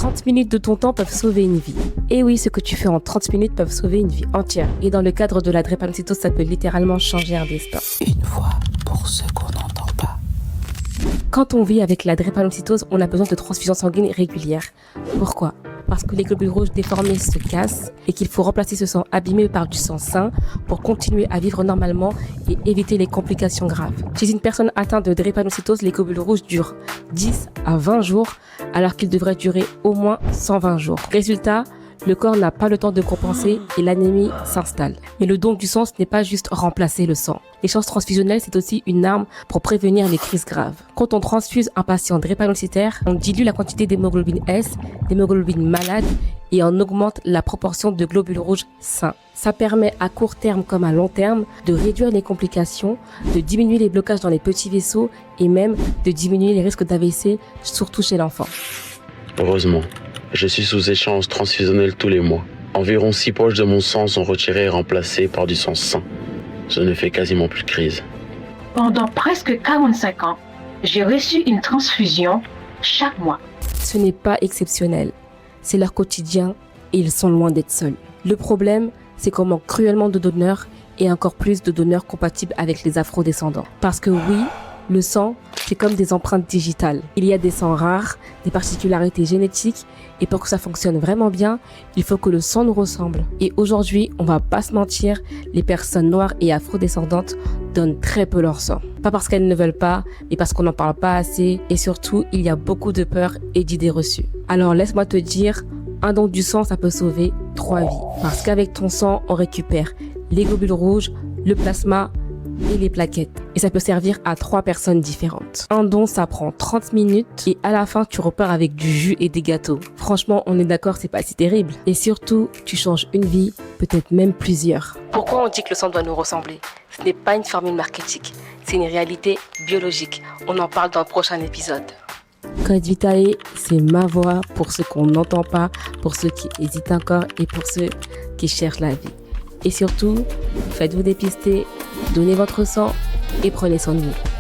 30 minutes de ton temps peuvent sauver une vie. Et oui, ce que tu fais en 30 minutes peuvent sauver une vie entière. Et dans le cadre de la drépanocytose, ça peut littéralement changer un destin. Une fois pour ceux qu'on n'entend pas. Quand on vit avec la drépanocytose, on a besoin de transfusions sanguines régulières. Pourquoi ? Parce que les globules rouges déformés se cassent et qu'il faut remplacer ce sang abîmé par du sang sain pour continuer à vivre normalement et éviter les complications graves. Chez une personne atteinte de drépanocytose, les globules rouges durent 10 à 20 jours alors qu'ils devraient durer au moins 120 jours. Résultat, le corps n'a pas le temps de compenser et l'anémie s'installe. Mais le don du sang, ce n'est pas juste remplacer le sang. L'échange transfusionnel, c'est aussi une arme pour prévenir les crises graves. Quand on transfuse un patient drépanocytaire, on dilue la quantité d'hémoglobine S, d'hémoglobine malade et on augmente la proportion de globules rouges sains. Ça permet à court terme comme à long terme de réduire les complications, de diminuer les blocages dans les petits vaisseaux et même de diminuer les risques d'AVC, surtout chez l'enfant. Heureusement, je suis sous échange transfusionnel tous les mois. Environ 6 poches de mon sang sont retirées et remplacées par du sang sain. Je ne fais quasiment plus de crise. Pendant presque 45 ans, j'ai reçu une transfusion chaque mois. Ce n'est pas exceptionnel. C'est leur quotidien et ils sont loin d'être seuls. Le problème, c'est qu'on manque cruellement de donneurs et encore plus de donneurs compatibles avec les afrodescendants. Parce que oui, le sang, c'est comme des empreintes digitales. Il y a des sangs rares, des particularités génétiques, et pour que ça fonctionne vraiment bien, il faut que le sang nous ressemble. Et aujourd'hui, on va pas se mentir, les personnes noires et afrodescendantes donnent très peu leur sang. Pas parce qu'elles ne veulent pas, mais parce qu'on n'en parle pas assez, et surtout, il y a beaucoup de peur et d'idées reçues. Alors laisse-moi te dire, un don du sang, ça peut sauver 3 vies. Parce qu'avec ton sang, on récupère les globules rouges, le plasma, et les plaquettes. Et ça peut servir à 3 personnes différentes. Un don, ça prend 30 minutes et à la fin, tu repars avec du jus et des gâteaux. Franchement, on est d'accord, c'est pas si terrible. Et surtout, tu changes une vie, peut-être même plusieurs. Pourquoi on dit que le sang doit nous ressembler ? Ce n'est pas une formule marketing, c'est une réalité biologique. On en parle dans le prochain épisode. Code Vitae, c'est ma voix pour ceux qu'on n'entend pas, pour ceux qui hésitent encore et pour ceux qui cherchent la vie. Et surtout, faites-vous dépister, donnez votre sang et prenez soin de vous.